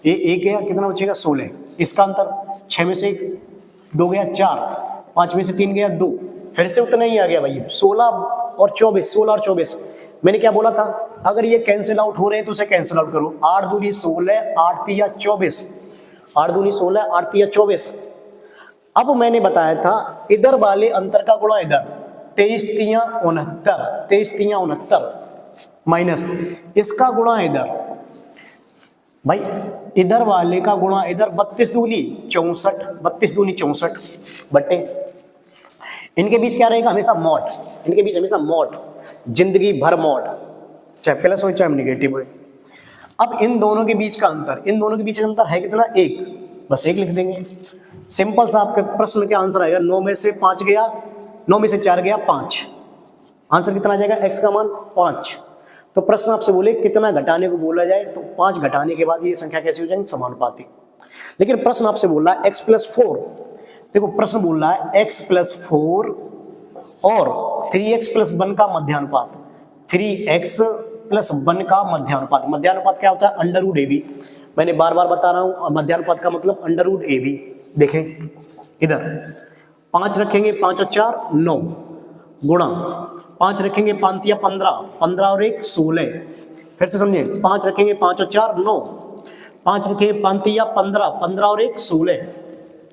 [SPEAKER 1] ये 1 गया, कितना बचेगा? 16। इसका अंतर 6 में से 2 गया 4, 5 में से 3 गया 2, फिर से उतना ही आ गया भाई 16 और 24, 16 और 24। मैंने क्या बोला था, अगर ये कैंसिल आउट हो रहे हैं तो उसे कैंसिल आउट करो। 8 दूनी 16, 8 तिया 24, 8 दूनी 16, 8 तिया 24। अब मैंने बताया था इधर वाले अंतर का गुणा इधर, 23 तिया 69, 23 तिया 69 माइनस इसका गुणा इधर, भाई इधर वाले का गुणा इधर, 32 दूनी 64, 32 दूनी 64 बट्टे इनके बीच क्या रहेगा? हमेशा मॉड। इनके बीच हमेशा मॉड, जिंदगी भर मॉड, चाहे प्लस हो चाहे नेगेटिव हो। अब इन दोनों के बीच का अंतर, इन दोनों के बीच का अंतर है कितना? 1, बस 1 लिख देंगे। सिंपल सा आपके प्रश्न का आंसर आएगा। 9 में से 5 गया, 9 में से 4 गया 5, आंसर कितना आ जाएगा? x का मान 5। तो प्रश्न आपसे बोले कितना घटाने को बोला जाए, तो 5 घटाने के बाद ये संख्या कैसी हो जाएगी? समानुपाती। लेकिन प्रश्न आपसे बोल रहा है x + 4, देखो प्रश्न बोल रहा है x + 4 और 3x + 1 का मध्यानुपात। 3x 1 का मध्यानुपात। मध्यानुपात क्या होता है? Under root A B. मैंने बार बार बता रहा हूं, मध्यानुपात का मतलब अंडर रूट ए बी। देखें इधर 5 रखेंगे, 5 और 4 9 गुणा 5 रखेंगे, 5 या 15, 15 और 1 16। फिर से समझे, 5 रखेंगे, 5 और 4 9, 5 रखेंगे, 5 या 15, 15 और 1 16।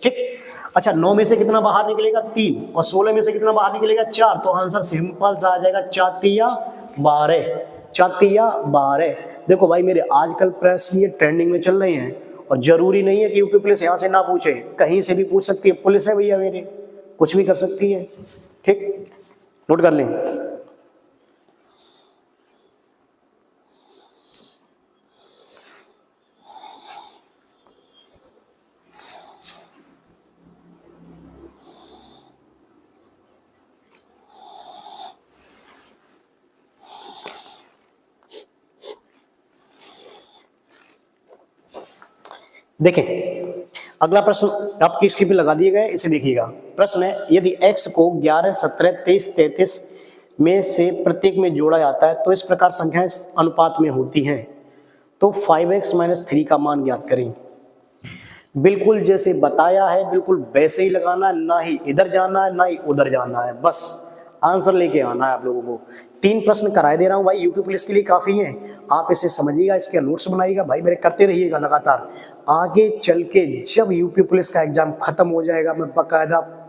[SPEAKER 1] ठीक। अच्छा 9 में से कितना बाहर निकलेगा? 3, और 16 में से कितना बाहर निकलेगा? 4। तो आंसर सिंपल सा आ जाएगा 4 या 12, 4 या 12। देखो भाई मेरे आजकल प्रश्न ये ट्रेंडिंग में चल रहे हैं, और जरूरी नहीं है कि यूपी पुलिस यहाँ से ना पूछे, कहीं से भी पूछ सकती है। पुलिस है भैया मेरे, कुछ भी कर सकती है। ठीक, नोट कर लें। देखें अगला प्रश्न आपकी स्क्रीन पे लगा दिए गए, इसे देखिएगा। प्रश्न है, यदि x को 11, 17, 23, 33 में से प्रत्येक में जोड़ा जाता है तो इस प्रकार संख्याएं अनुपात में होती हैं, तो 5x - 3 का मान ज्ञात करें। बिल्कुल जैसे बताया है बिल्कुल वैसे ही लगाना है, ना ही इधर जाना है ना ही उधर जाना है, बस आंसर लेके आना है आप लोगों को। 3 प्रश्न कराए दे रहा हूं भाई, यूपी पुलिस के लिए काफी है। आप इसे समझिएगा, इसके नोट्स बनाइएगा भाई मेरे, करते रहिएगा लगातार। आगे चल के जब यूपी पुलिस का एग्जाम खत्म हो जाएगा, मैं बाकायदा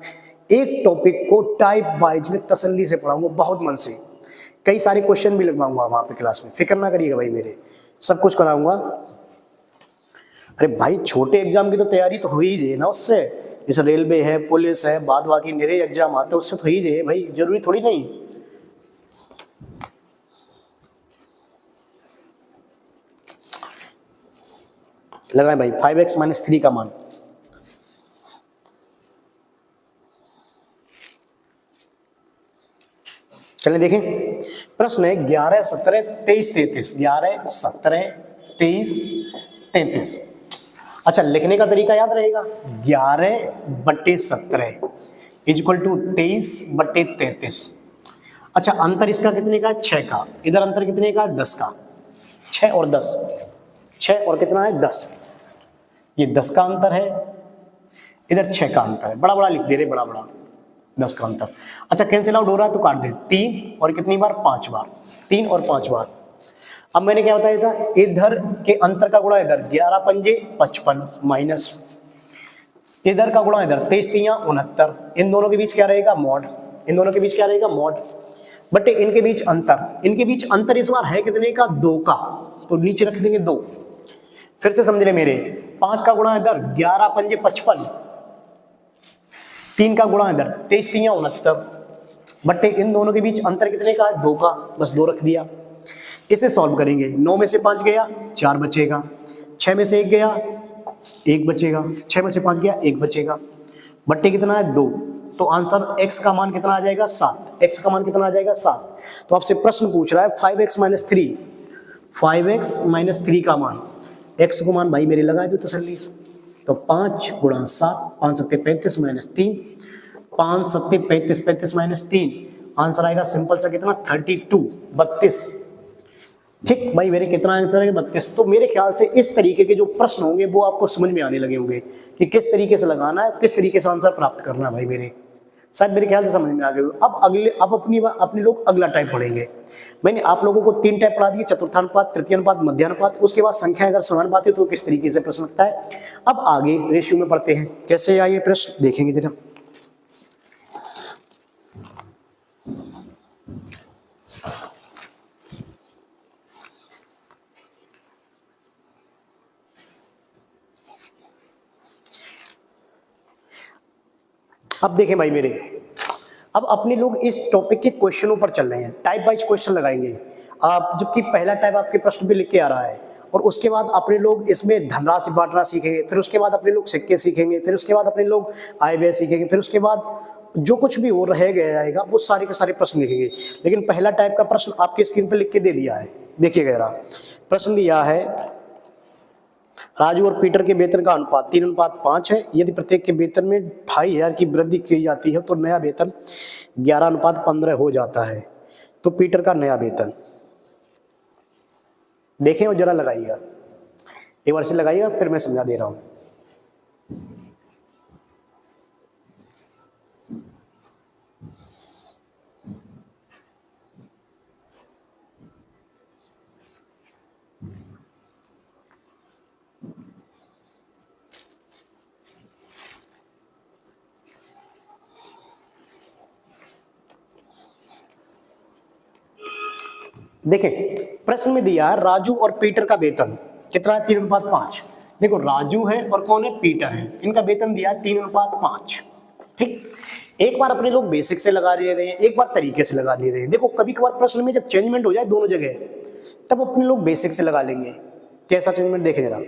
[SPEAKER 1] एक टॉपिक को टाइप वाइज में तसल्ली से पढ़ाऊंगा, बहुत मन से। कई सारे क्वेश्चन भी लगवाऊंगा वहां पे क्लास में, फिक्र ना करिएगा भाई मेरे, सब कुछ कराऊंगा। अरे भाई छोटे एग्जाम की तो तैयारी तो हो ही रही है ना उससे, जैसे रेलवे है, पुलिस है, बाद बाकी मेरे एग्जाम आते हैं, उससे तो ही रही है भाई, जरूरी थोड़ी नहीं। लगाएं भाई 5x - 3 का मान। चलिए देखें, प्रश्न है 11, 17, 23, 33। 11, 17, 23, 33। अच्छा लिखने का तरीका याद रहेगा, 11/17 इक्वल टू 23/33। अच्छा अंतर इसका कितने का? 6 का। इधर अंतर कितने का? 10 का। 6 और 10, 6 और कितना है? 10। ये 10 का अंतर है, इधर 6 का अंतर है। बड़ा बड़ा लिख दे रहे, बड़ा बड़ा 10 का अंतर। अच्छा कैंसिल आउट हो रहा है तो काट दे, 3 और कितनी बार? 5 बार, 3 और 5 बार। अब मैंने क्या बताया था, इधर के अंतर का गुणा इधर, 11 पंजे 55 माइनस इधर का गुणा इधर, 23 तियां 69। इन दोनों के बीच क्या रहेगा? मॉड। इन दोनों के बीच क्या रहेगा? मॉड। बट इनके बीच अंतर, इनके बीच अंतर इस बार है कितने का? 2 का, तो नीचे रख देंगे 2। फिर से समझ ले मेरे, 5 का गुणा इधर, 11 पंजे 55, 3 का गुणा इधर, 23 तियां 69। बट इन दोनों के बीच अंतर कितने का है? 2 का, बस 2 रख दिया। इसे सॉल्व करेंगे, 9 में से 5 गया 4 बचेगा, 6 में से 1 गया 1 बचेगा, 6 में से 5 गया 1 बचेगा। बट्टे कितना है? 2। तो आंसर x का मान कितना आ जाएगा? 7। x का मान कितना आ जाएगा? 7। तो आपसे प्रश्न पूछ रहा है 5x - 3, 5x - 3 का मान, x को मान भाई मेरे लगाए दो तसल्ली से। तो 5 गुणा 7, 5 सत्ते 35 - 3, 5 सत्ते 35, 35 - 3, आंसर आएगा सिंपल सा कितना? 32, 32। ठीक भाई मेरे, कितना आंसर है? 32। तो मेरे ख्याल से इस तरीके के जो प्रश्न होंगे वो आपको समझ में आने लगे होंगे कि किस तरीके से लगाना है, किस तरीके से आंसर प्राप्त करना है भाई मेरे, शायद मेरे ख्याल से समझ में आ गए। अब अपने लोग अगला टाइप पढ़ेंगे। मैंने आप लोगों को 3 टाइप पढ़ा दिए, चतुर्थानुपात, तृतीयानुपात, मध्यानुपात। उसके बाद संख्या अगर समानुपात है तो किस तरीके से प्रश्न लगता है। अब आगे रेशियो में पढ़ते हैं, कैसे आइए प्रश्न देखेंगे जरा। अब देखें भाई मेरे, अब अपने लोग इस टॉपिक के क्वेश्चनों पर चल रहे हैं, टाइप वाइज क्वेश्चन लगाएंगे आप, जबकि पहला टाइप आपके प्रश्न पे लिख के आ रहा है। और उसके बाद अपने लोग इसमें धनराशि बांटना सीखेंगे, फिर उसके बाद अपने लोग सिक्के सीखेंगे, फिर उसके बाद अपने लोग आय व्यय सीखेंगे, फिर उसके बाद जो कुछ भी हो रह गया जाएगा वो सारे के सारे प्रश्न लिखेंगे। लेकिन पहला टाइप का प्रश्न आपके स्क्रीन पर लिख के दे दिया है, देखिएगा जरा। प्रश्न दिया है, राजू और पीटर के वेतन का अनुपात 3:5 है। यदि प्रत्येक के वेतन में 2500 की वृद्धि की जाती है तो नया वेतन 11:15 हो जाता है। तो पीटर का नया वेतन देखें और जरा लगाइएगा, एक बार से लगाइएगा फिर मैं समझा दे रहा हूं। देखें प्रश्न में दिया है राजू और पीटर का वेतन कितना है, 3:5। देखो राजू है और कौन है, पीटर है, इनका वेतन दिया है 3:5। ठीक, एक बार अपने लोग बेसिक से लगा ले रहे हैं, एक बार तरीके से लगा ले रहे हैं। देखो कभी कभार प्रश्न में जब चेंजमेंट हो जाए दोनों जगह, तब अपने लोग बेसिक से लगा लेंगे। कैसा चेंजमेंट देखें जरा।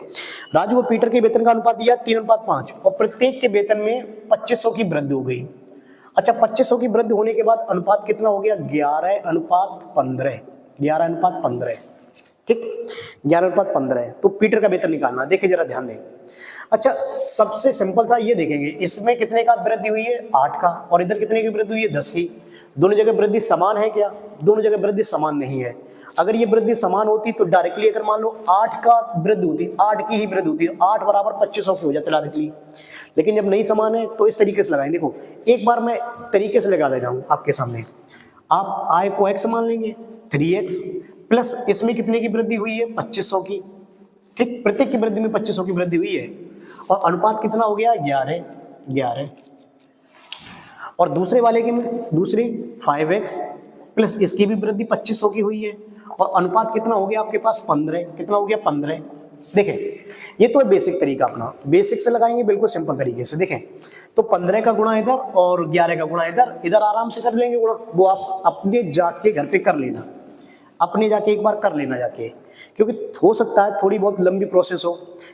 [SPEAKER 1] राजू और पीटर के वेतन का अनुपात दिया 3:5 और प्रत्येक के वेतन में 2500 की वृद्धि हो गई। अच्छा 2500 की वृद्धि होने के बाद अनुपात कितना हो गया, 11:15। 11:15, ठीक, 11:15। तो पीटर का वेतन निकालना, देखिए जरा ध्यान दें। अच्छा सबसे सिंपल था, ये देखेंगे इसमें कितने का वृद्धि हुई है, 8 का, और इधर कितने की वृद्धि हुई है, 10 की। दोनों जगह वृद्धि समान है क्या, दोनों जगह वृद्धि समान नहीं है। अगर ये वृद्धि समान होती तो डायरेक्टली अगर मान लो 8 का वृद्धि होती, 8 की ही वृद्धि होती, 8 बराबर 2500 की हो जाती डायरेक्टली। लेकिन जब नहीं समान है तो इस तरीके से लगाएंगे। देखो एक बार मैं तरीके से लगा दे रहा हूं आपके सामने। आप आय को x मान लेंगे 3x प्लस इसमें कितने की वृद्धि हुई है, 2500 की। ठीक, प्रत्येक की वृद्धि में 2500 की वृद्धि हुई है और अनुपात कितना हो गया, 11। और दूसरे वाले की में दूसरी 5x प्लस इसकी भी वृद्धि 2500 की हुई है और अनुपात कितना हो गया आपके पास, 15। कितना हो गया, 15। देखें ये तो है बेसिक तरीका अपना, बेसिक से लगाएंगे बिल्कुल सिंपल तरीके से। देखें तो 15 का गुणा इधर और 11 का गुणा इधर, इधर आराम से कर लेंगे गुणा, वो आप अपने जाके घर पे कर लेना, अपने जाके एक बार कर लेना जाके, क्योंकि हो सकता है थोड़ी बहुत लंबी प्रोसेस हो,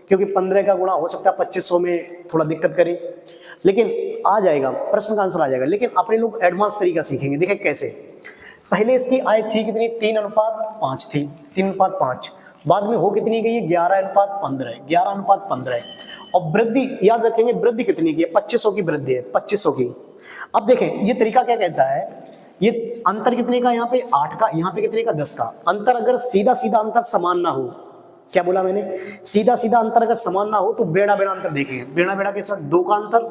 [SPEAKER 1] क्योंकि 15 का गुणा हो सकता है 2500 में थोड़ा दिक्कत करे, लेकिन आ जाएगा, प्रश्न का आंसर आ जाएगा। लेकिन अपने लोग एडवांस तरीका सीखेंगे। देखें कैसे, पहले इसकी आय थी कितनी, 3:5 थी, 3:5। बाद में हो कितनी गई है, 11:15, 11:15। और वृद्धि याद रखेंगे, वृद्धि कितनी की है, 2500 की वृद्धि है, 2500 की। अब देखें ये तरीका क्या कहता है, ये अंतर कितने का, यहाँ पे 8 का, यहाँ पे कितने का, 10 का। अंतर अगर सीधा सीधा अंतर समान ना हो, क्या बोला मैंने, सीधा सीधा अंतर अगर समान ना हो तो बेड़ा बेड़ा अंतर देखेंगे। बेड़ा बेड़ा के साथ 2 का अंतर,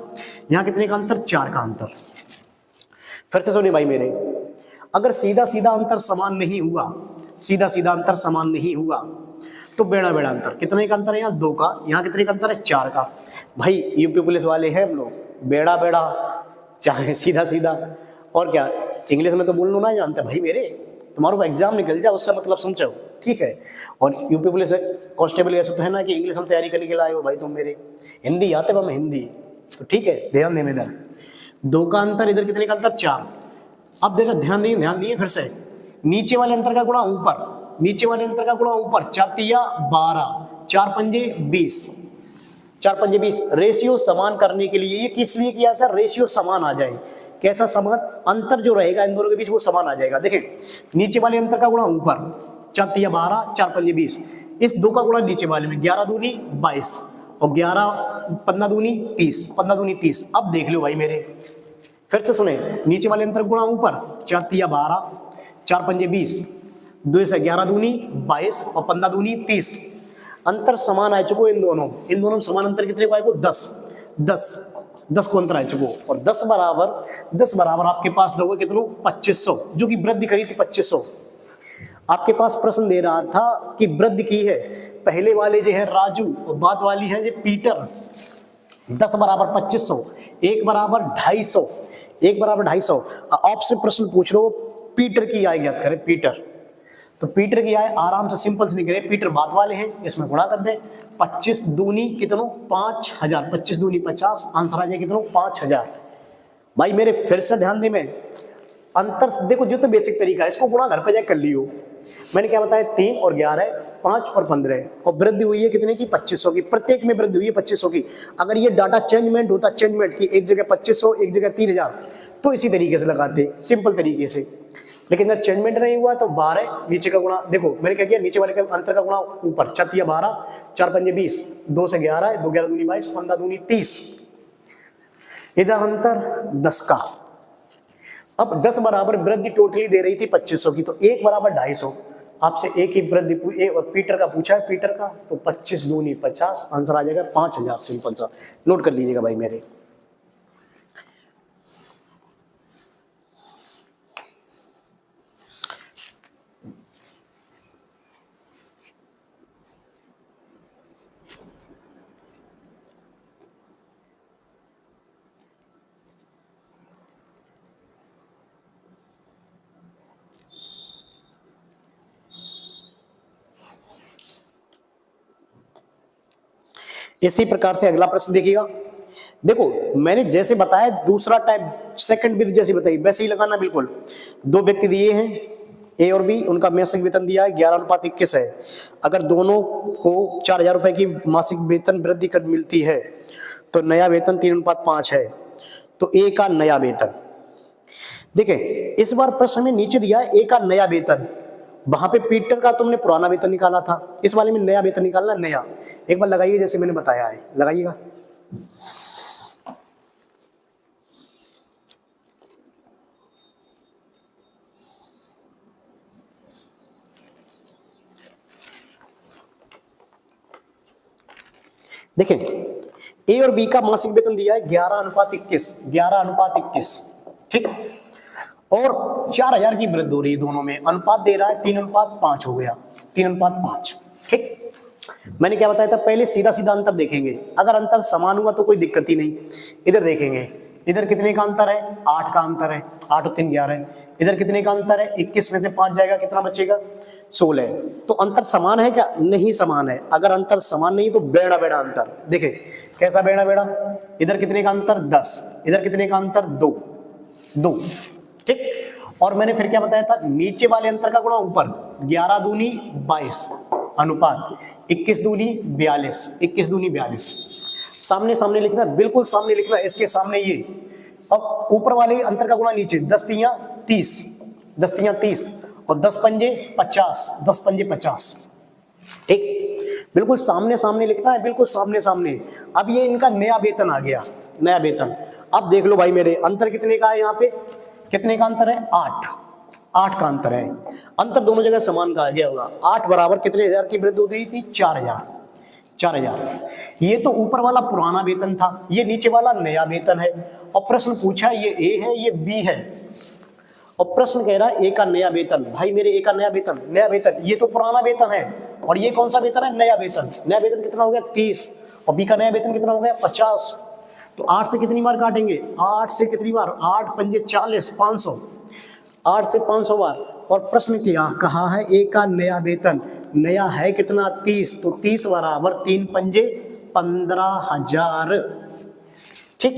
[SPEAKER 1] यहाँ कितने का अंतर, 4 का अंतर। फिर से सुनिए भाई मेरे, अगर सीधा सीधा अंतर समान नहीं हुआ, सीधा सीधा अंतर समान नहीं हुआ तो बेड़ा बेड़ा अंतर, कितने का अंतर है, यहाँ 2 का, यहाँ कितने का अंतर है, 4 का। भाई यूपी पुलिस वाले हैं हम लोग, बेड़ा बेड़ा चाहे सीधा सीधा, और क्या इंग्लिश में तो बोलना ना जानते भाई मेरे, तुम्हारा एग्जाम निकल जाए उससे मतलब समझो, ठीक है। और यूपी पुलिस कांस्टेबल ऐसा तो है ना कि इंग्लिश में तैयारी करने के लिए आए हो भाई तुम मेरे, हिंदी आते हम हिंदी, तो ठीक है ध्यान देने इधर 2 का अंतर, इधर कितने का अंतर, 4। अब देखो ध्यान दिए फिर से, नीचे वाले अंतर का गुणा ऊपर, नीचे वाले अंतर का गुणा ऊपर, 4×3=12, 4×5=20, 4×5=20। रेशियो समान करने के लिए, ये किस लिए किया था, रेशियो समान आ जाए। कैसा समान, अंतर जो रहेगा इन दोनों के बीच वो समान आ जाएगा। देखें नीचे वाले अंतर का गुणा ऊपर, 4×3=12, 4×5=20, इस 2 का गुणा नीचे वाले में, 11×2=22 और 11×15=30, 15×2=30। अब देख लो भाई मेरे, फिर से सुने, नीचे वाले अंतर गुणा ऊपर, 4×3=12, 4×5=20, 2 से 11×2=22 और 15×2=30। अंतर समान आ चुको इन दोनों में समान अंतर कितने को आएगा, 10 को अंतर आ चुको। और 10 बराबर आपके पास दोगे कितनों, 2500, जो कि वृद्धि करी थी 2500। आपके पास प्रश्न दे रहा था कि वृद्धि की है, पहले वाले जो है राजू और बाद वाली है जो पीटर। 10 बराबर 2500, 1 बराबर 250, 1 बराबर 250। आपसे प्रश्न पूछ रहे हो पीटर की आय ज्ञात करें, पीटर, तो पीटर की आय आराम से सिंपल से निकले, पीटर बाद वाले हैं, इसमें गुणा कर दे, 25 दूनी कितनों, 5000, 25 दूनी 50, आंसर आ जाए कितनों, 5000। भाई मेरे फिर से ध्यान दे, मैं अंतर देखो जो तो बेसिक तरीका है, इसको गुणा घर पे जाके कर लियो। मैंने क्या बताया, 3 और 11, 5 और 15, और वृद्धि हुई है कितने की, 2500 की, प्रत्येक में वृद्धि हुई है 2500 की। अगर ये डाटा चेंजमेंट होता, चेंजमेंट की एक जगह 2500 एक जगह 3000, तो इसी तरीके से लगाते सिंपल तरीके से। लेकिन अगर चेंजमेंट नहीं हुआ तो 12 नीचे का गुणा, देखो मैंने क्या किया, नीचे वाले का अंतर का गुणा ऊपर, 4×3=12, 4×5=20, 2 से 11, 2×11=22, 15×2=30, इधर अंतर 10 का। अब 10 बराबर वृद्धि टोटली दे रही थी 2500 की, तो 1 बराबर 250, आपसे एक ही वृद्धि पीटर का पूछा है, पीटर का, तो 25 दूनी 50, आंसर आ जाएगा 5000। सिंपल सा नोट कर लीजिएगा भाई मेरे। इसी प्रकार से अगला प्रश्न देखिएगा। देखो मैंने जैसे बताया दूसरा टाइप सेकंड विधि जैसी बताई वैसे ही लगाना बिल्कुल। दो व्यक्ति दिए हैं ए और बी, उनका मासिक वेतन दिया है 11:21 है। अगर दोनों को 4000 रुपए की मासिक वेतन वृद्धि कर मिलती है तो नया वेतन 3:5 है। तो ए का नया वेतन, देखिए इस बार प्रश्न में नीचे दिया है ए का नया वेतन, वहां पे पीटर का तुमने पुराना वेतन निकाला था, इस वाले में नया वेतन निकालना। नया एक बार लगाइए जैसे मैंने बताया है, लगाइएगा। देखें ए और बी का मासिक वेतन दिया है 11:21, 11:21, ठीक। और 4000 की वृद्धि हो रही है, दोनों में अनुपात दे रहा है 3:5 हो गया, 3:5, ठीक। मैंने क्या बताया था, पहले सीधा सीधा अंतर देखेंगे, अगर अंतर समान हुआ तो कोई दिक्कत ही नहीं। इधर देखेंगे, इधर कितने का अंतर है, 8 का अंतर है, 8 और 3 11 है। इधर कितने का अंतर है, 21 में से 5 जाएगा, कितना बचेगा, 16। तो अंतर समान है क्या, नहीं समान है। अगर अंतर समान नहीं तो बेड़ा बेड़ा अंतर। देखे कैसा बेड़ा बेड़ा, इधर कितने का अंतर 10, इधर कितने का अंतर 2, 2, ठीक। और मैंने फिर क्या बताया था, नीचे वाले अंतर का गुणा ऊपर, 11 दूनी 22 अनुपात 21 दूनी 42, 21 दूनी 42। सामने सामने लिखना, बिल्कुल सामने लिखना, इसके सामने ये। अब ऊपर वाले अंतर का गुणा नीचे, 10 तियां 30, 10 तियां 30 और 10 पंजे 50, 10 पंजे 50, ठीक। बिल्कुल सामने सामने लिखना है, बिल्कुल सामने सामने। अब ये इनका नया वेतन आ गया, नया वेतन। अब देख लो भाई मेरे, अंतर कितने का है, यहाँ पे कितने का अंतर है, 8, 8 का अंतर है। अंतर दोनों जगह समान का आ गया होगा। 8 बराबर कितने हजार की वृद्धि हो रही थी, 4000, 4000। ये तो ऊपर वाला पुराना वेतन था, ये नीचे वाला नया वेतन है। और प्रश्न पूछा ये ए है ये बी है, और प्रश्न कह रहा है ए का नया वेतन। भाई मेरे ए का नया वेतन, नया वेतन, ये तो पुराना वेतन है और ये कौन सा वेतन है, नया वेतन। नया वेतन कितना हो गया 30 और बी का नया वेतन कितना हो गया 50। तो 8 से कितनी बार काटेंगे, 8 से कितनी बार, 8 पंजे 40, 500, 8 से 500 बार। और प्रश्न क्या कहा है, ए का नया वेतन, नया है कितना 30, तो 30 बराबर 3 पंजे 15,000, ठीक।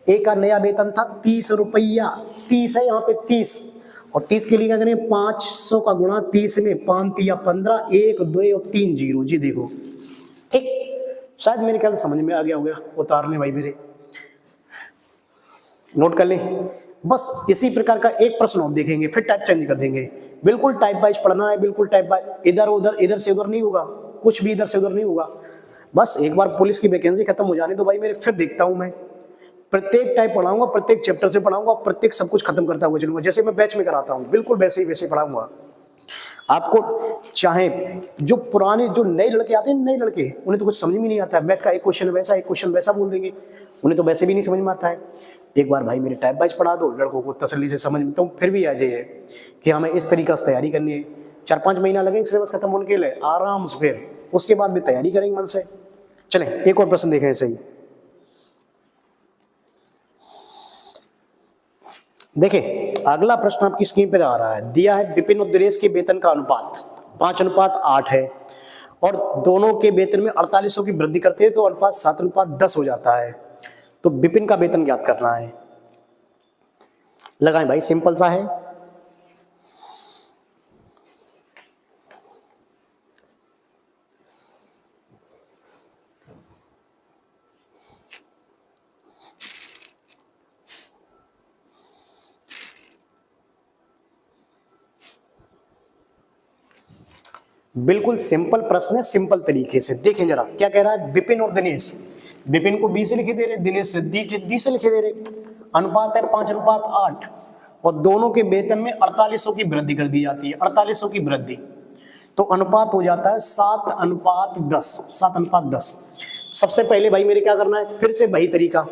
[SPEAKER 1] ए का नया वेतन था 30 रुपया, 30 है यहाँ पे 30, और 30 के लिए क्या करें, 500 का गुणा 30 में, 5 तिया 15, 1 2 और 3 जीरो, जी देखो, ठीक। शायद मेरे ख्याल समझ में आ गया होगा, उतार ले भाई मेरे, नोट कर ले। बस इसी प्रकार का एक प्रश्न और देखेंगे, फिर टाइप चेंज कर देंगे। बिल्कुल टाइप वाइज पढ़ना है, बिल्कुल टाइप वाइज, इधर उधर, इधर से उधर नहीं होगा, कुछ भी इधर से उधर नहीं होगा। बस एक बार पुलिस की वैकेंसी खत्म हो जाने दो भाई मेरे, फिर देखता हूं मैं, प्रत्येक टाइप पढ़ाऊंगा, प्रत्येक चैप्टर से पढ़ाऊंगा, प्रत्येक सब कुछ खत्म करता हुआ चलूंगा, जैसे मैं बैच में कराता हूँ, बिल्कुल वैसे ही वैसे पढ़ाऊंगा आपको। चाहे जो पुराने जो नए लड़के आते हैं, नए लड़के, उन्हें तो कुछ समझ में नहीं आता है, मैथ का एक क्वेश्चन वैसा एक क्वेश्चन वैसा बोल देंगे, उन्हें तो वैसे भी नहीं समझ में आता है। एक बार भाई मेरे टाइप वाइज पढ़ा दो, लड़कों को तसल्ली से समझ में, तो फिर भी आ जाइए कि हमें इस तरीका से तैयारी करनी है। 4-5 महीना लगेंगे सिलेबस खत्म होने के लिए आराम से, फिर उसके बाद भी तैयारी करेंगे मन से। चलें एक और प्रश्न देखें सही। देखिए अगला प्रश्न आपकी स्क्रीन पर आ रहा है, दिया है विपिन और दिनेश के वेतन का अनुपात 5:8 है और दोनों के वेतन में 4800 की वृद्धि करते हैं तो अनुपात 7:10 हो जाता है। तो विपिन का वेतन ज्ञात करना है। लगाएं भाई, सिंपल सा है। बिल्कुल सिंपल प्रश्न है, सिंपल तरीके से देखें जरा क्या कह रहा है। विपिन और दिनेश, विपिन को बी से लिखे दे रहे, दिनेश से डी से लिखे दे रहे। अनुपात है 5:8 और दोनों के वेतन में 4800 की वृद्धि कर दी जाती है, 4800 की वृद्धि। तो अनुपात हो जाता है 7:10, 7:10। सबसे पहले भाई मेरे क्या करना है, फिर से वही तरीका।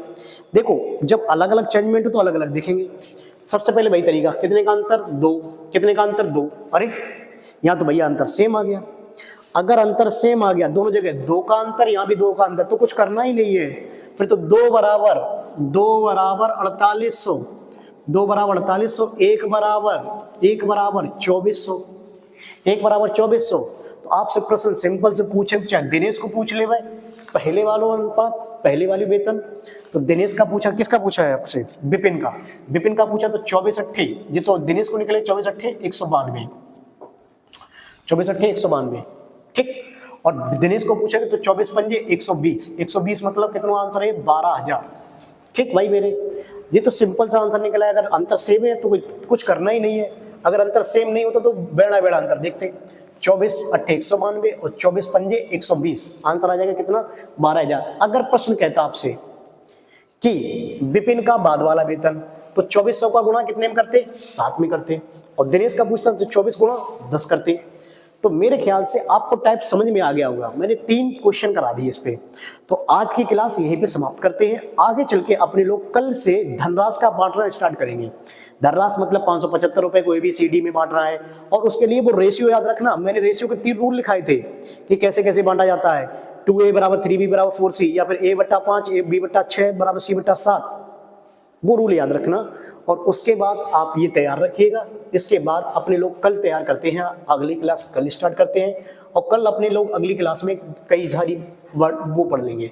[SPEAKER 1] देखो जब अलग अलग चेंजमेंट हो तो अलग अलग दिखेंगे। सबसे पहले वही तरीका, कितने का अंतर 2, कितने का अंतर 2, अरे यहाँ तो भैया अंतर सेम आ गया। अगर अंतर सेम आ गया दोनों जगह 2 का अंतर, यहाँ भी 2 का अंतर, तो कुछ करना ही नहीं है। फिर तो 2 बराबर 4800, 2 बराबर 4800, 1 बराबर 2400, 1 बराबर 2400। तो आपसे प्रश्न सिंपल से पूछे, चाहे दिनेश को पूछ ले भाई पहले वालों अनुपात, पहले वाली वेतन। तो दिनेश का पूछा, किसका पूछा है आपसे, विपिन का, विपिन का पूछा तो 24 अट्ठे, ये तो दिनेश को निकले 24 अट्ठे 192, 24 अट्ठे 192, ठीक। और दिनेश को पूछेंगे तो 24 पंजे 120, 120 मतलब कितना आंसर है 12,000, ठीक भाई मेरे। ये तो सिंपल सा आंसर निकला है। अगर अंतर सेम है तो कुछ करना ही नहीं है, अगर अंतर सेम नहीं होता तो बेड़ा बेड़ा अंतर देखते। 24 अट्ठे 192 और 24 पंजे 120, आंसर आ जाएगा कितना 12,000। अगर प्रश्न कहता आपसे कि विपिन का बाद वाला वेतन, तो 2400 का गुणा कितने में करते, 7 में करते, और दिनेश का पूछता तो 24 गुणा 10 करते। तो मेरे ख्याल से आपको टाइप समझ में आ गया होगा। मैंने 3 क्वेश्चन करा दिए इस पे। तो आज की क्लास यहीं पे समाप्त करते हैं। आगे चल के अपने लोग कल से धनराशि का बांटना स्टार्ट करेंगे। धनराशि मतलब 575 रुपए को ABCD में बांटना है, और उसके लिए वो रेशियो याद रखना। मैंने रेशियो के 3 रूल लिखाए थे कि कैसे कैसे बांटा जाता है। 2A बराबर 3B बराबर 4C, या फिर A/5 B/6 बराबर C/7, वो रूल याद रखना। और उसके बाद आप ये तैयार रखिएगा। इसके बाद अपने लोग कल तैयार करते हैं, अगली क्लास कल स्टार्ट करते हैं। और कल अपने लोग अगली क्लास में कई सारी वर्ड वो पढ़ लेंगे।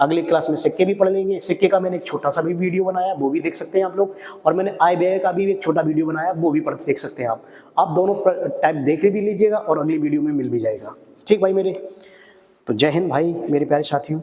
[SPEAKER 1] अगली क्लास में सिक्के भी पढ़ लेंगे। सिक्के का मैंने एक छोटा सा भी वीडियो बनाया, वो भी देख सकते हैं आप लोग। और मैंने आय व्यय का भी एक छोटा वीडियो बनाया, वो भी पढ़ देख सकते हैं आप दोनों टाइप देख भी लीजिएगा और अगली वीडियो में मिल भी जाएगा, ठीक भाई मेरे। तो जय हिंद भाई मेरे प्यारे साथियों।